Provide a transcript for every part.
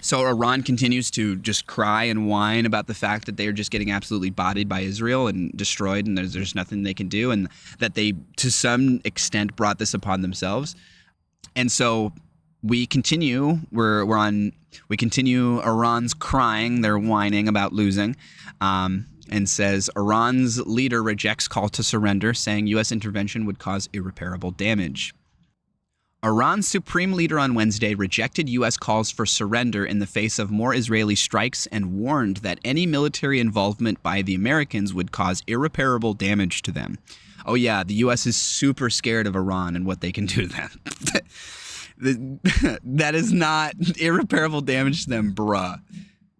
So Iran continues to just cry and whine about the fact that they are just getting absolutely bodied by Israel and destroyed, and there's nothing they can do, and that they, to some extent, brought this upon themselves. And so we continue. We continue. Iran's crying. They're whining about losing, and says Iran's leader rejects call to surrender, saying U.S. intervention would cause irreparable damage. Iran's supreme leader on Wednesday rejected U.S. calls for surrender in the face of more Israeli strikes and warned that any military involvement by the Americans would cause irreparable damage to them. Oh yeah, the U.S. is super scared of Iran and what they can do to them. That is not irreparable damage to them, bruh.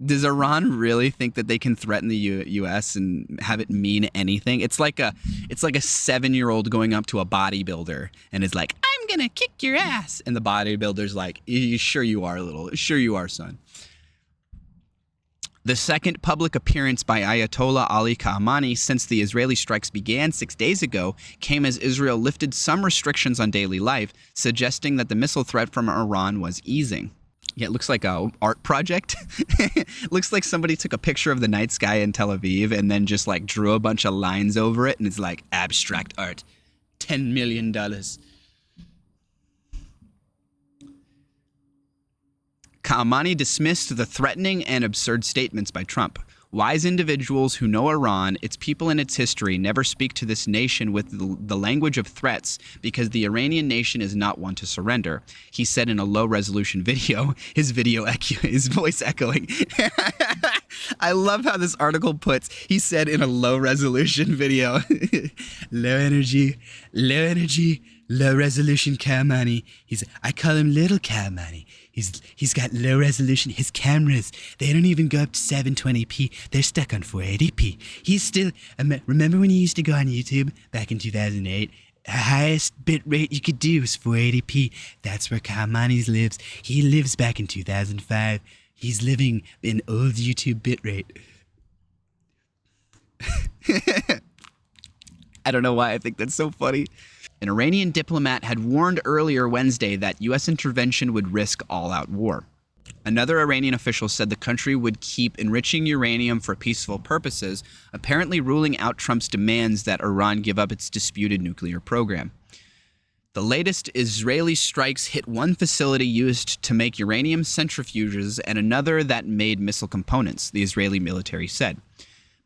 Does Iran really think that they can threaten the U.S. and have it mean anything? It's like a 7-year-old going up to a bodybuilder and is like, "I'm gonna kick your ass," and the bodybuilder's like, "Sure you are, sure you are, son." The second public appearance by Ayatollah Ali Khamenei since the Israeli strikes began 6 days ago came as Israel lifted some restrictions on daily life, suggesting that the missile threat from Iran was easing. Yeah, it looks like an art project. Looks like somebody took a picture of the night sky in Tel Aviv and then just like drew a bunch of lines over it, and it's like abstract art. $10 million. Khamenei dismissed the threatening and absurd statements by Trump. Wise individuals who know Iran, its people, and its history never speak to this nation with the language of threats because the Iranian nation is not one to surrender, he said in a low-resolution video, his voice echoing. I love how this article puts, he said in a low-resolution video, low energy, low-resolution Khamenei. I call him Little Khamenei. He's got low resolution. His cameras, they don't even go up to 720p. They're stuck on 480p. He's still, remember when you used to go on YouTube back in 2008? The highest bit rate you could do was 480p. That's where Khamenei lives. He lives back in 2005. He's living in old YouTube bit rate. I don't know why I think that's so funny. An Iranian diplomat had warned earlier Wednesday that U.S. intervention would risk all-out war. Another Iranian official said the country would keep enriching uranium for peaceful purposes, apparently ruling out Trump's demands that Iran give up its disputed nuclear program. The latest Israeli strikes hit one facility used to make uranium centrifuges and another that made missile components, the Israeli military said.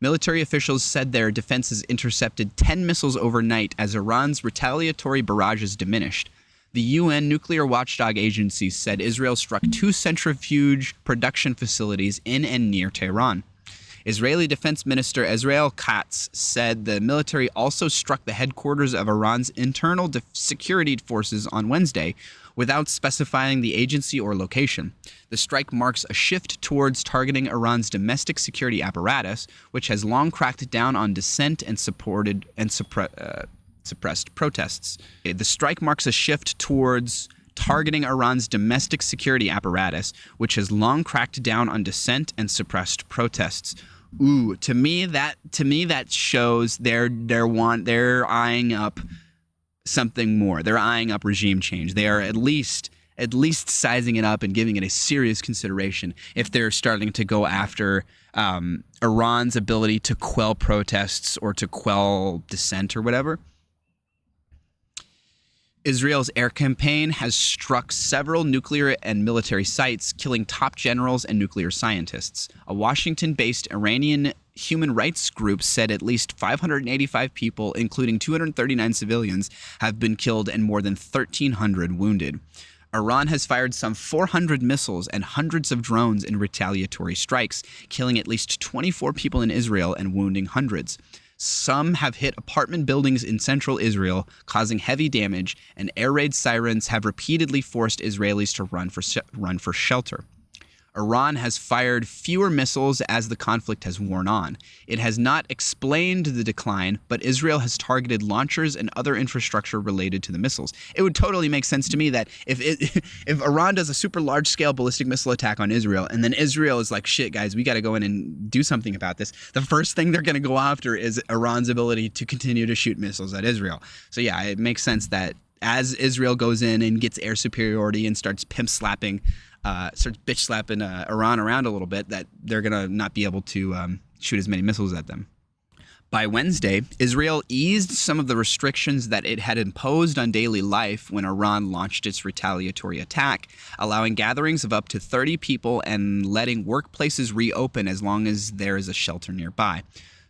Military officials said their defenses intercepted 10 missiles overnight as Iran's retaliatory barrages diminished. The UN nuclear watchdog agency said Israel struck 2 centrifuge production facilities in and near Tehran. Israeli Defense Minister Israel Katz said the military also struck the headquarters of Iran's internal security forces on Wednesday, without specifying the agency or location. The strike marks a shift towards targeting Iran's domestic security apparatus, which has long cracked down on dissent and suppressed protests. The strike marks a shift towards targeting Iran's domestic security apparatus, which has long cracked down on dissent and suppressed protests. Ooh, to me that shows they're eyeing up something more. They're eyeing up regime change. They are at least sizing it up and giving it a serious consideration if they're starting to go after Iran's ability to quell protests or to quell dissent or whatever. Israel's air campaign has struck several nuclear and military sites, killing top generals and nuclear scientists. A Washington-based Iranian human rights group said at least 585 people, including 239 civilians, have been killed and more than 1,300 wounded. Iran has fired some 400 missiles and hundreds of drones in retaliatory strikes, killing at least 24 people in Israel and wounding hundreds. Some have hit apartment buildings in central Israel, causing heavy damage, and air raid sirens have repeatedly forced Israelis to run for shelter. Iran has fired fewer missiles as the conflict has worn on. It has not explained the decline, but Israel has targeted launchers and other infrastructure related to the missiles. It would totally make sense to me that if Iran does a super large-scale ballistic missile attack on Israel, and then Israel is like, shit, guys, we got to go in and do something about this, the first thing they're going to go after is Iran's ability to continue to shoot missiles at Israel. So yeah, it makes sense that as Israel goes in and gets air superiority and starts pimp slapping starts bitch slapping Iran around a little bit, that they're going to not be able to shoot as many missiles at them. By Wednesday, Israel eased some of the restrictions that it had imposed on daily life when Iran launched its retaliatory attack, allowing gatherings of up to 30 people and letting workplaces reopen as long as there is a shelter nearby.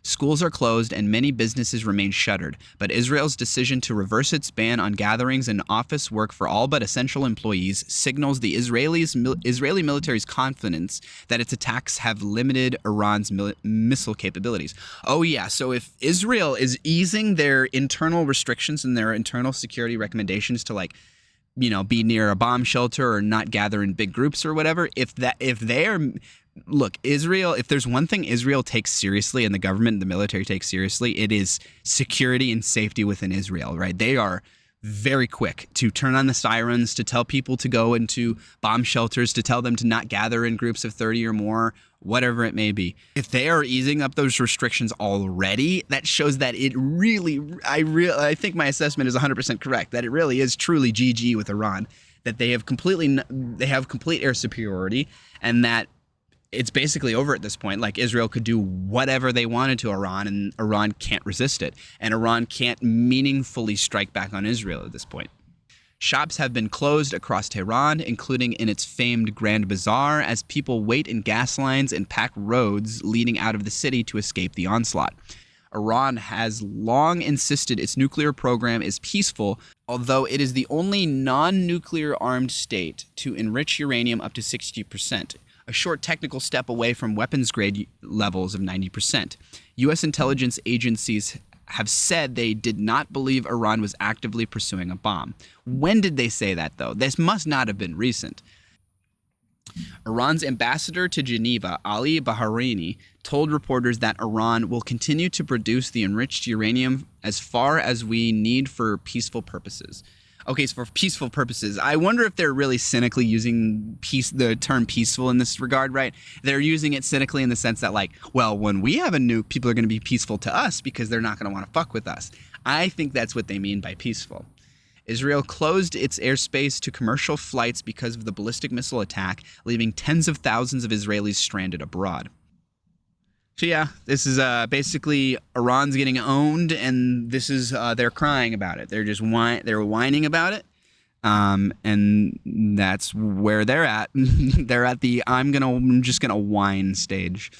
Schools are closed and many businesses remain shuttered, but Israel's decision to reverse its ban on gatherings and office work for all but essential employees signals the Israeli military's confidence that its attacks have limited Iran's missile capabilities. Oh yeah, so if Israel is easing their internal restrictions and their internal security recommendations to, like, you know, be near a bomb shelter or not gather in big groups or whatever, if they are... Look, Israel, if there's one thing Israel takes seriously and the government and the military takes seriously, it is security and safety within Israel, right? They are very quick to turn on the sirens, to tell people to go into bomb shelters, to tell them to not gather in groups of 30 or more, whatever it may be. If they are easing up those restrictions already, that shows that it really, I think my assessment is 100% correct, that it really is truly GG with Iran, that they have complete air superiority, and that it's basically over at this point. Like, Israel could do whatever they wanted to Iran, and Iran can't resist it. And Iran can't meaningfully strike back on Israel at this point. Shops have been closed across Tehran, including in its famed Grand Bazaar, as people wait in gas lines and pack roads leading out of the city to escape the onslaught. Iran has long insisted its nuclear program is peaceful, although it is the only non-nuclear armed state to enrich uranium up to 60%. A short technical step away from weapons-grade levels of 90%. U.S. intelligence agencies have said they did not believe Iran was actively pursuing a bomb. When did they say that, though? This must not have been recent. Iran's ambassador to Geneva, Ali Baharini, told reporters that Iran will continue to produce the enriched uranium as far as we need for peaceful purposes. Okay, so for peaceful purposes, I wonder if they're really cynically using the term peaceful in this regard, right? They're using it cynically in the sense that, like, well, when we have a nuke, people are going to be peaceful to us because they're not going to want to fuck with us. I think that's what they mean by peaceful. Israel closed its airspace to commercial flights because of the ballistic missile attack, leaving tens of thousands of Israelis stranded abroad. So yeah, this is basically Iran's getting owned, and this is they're crying about it. They're just whining about it, and that's where they're at. They're at the I'm just gonna whine stage.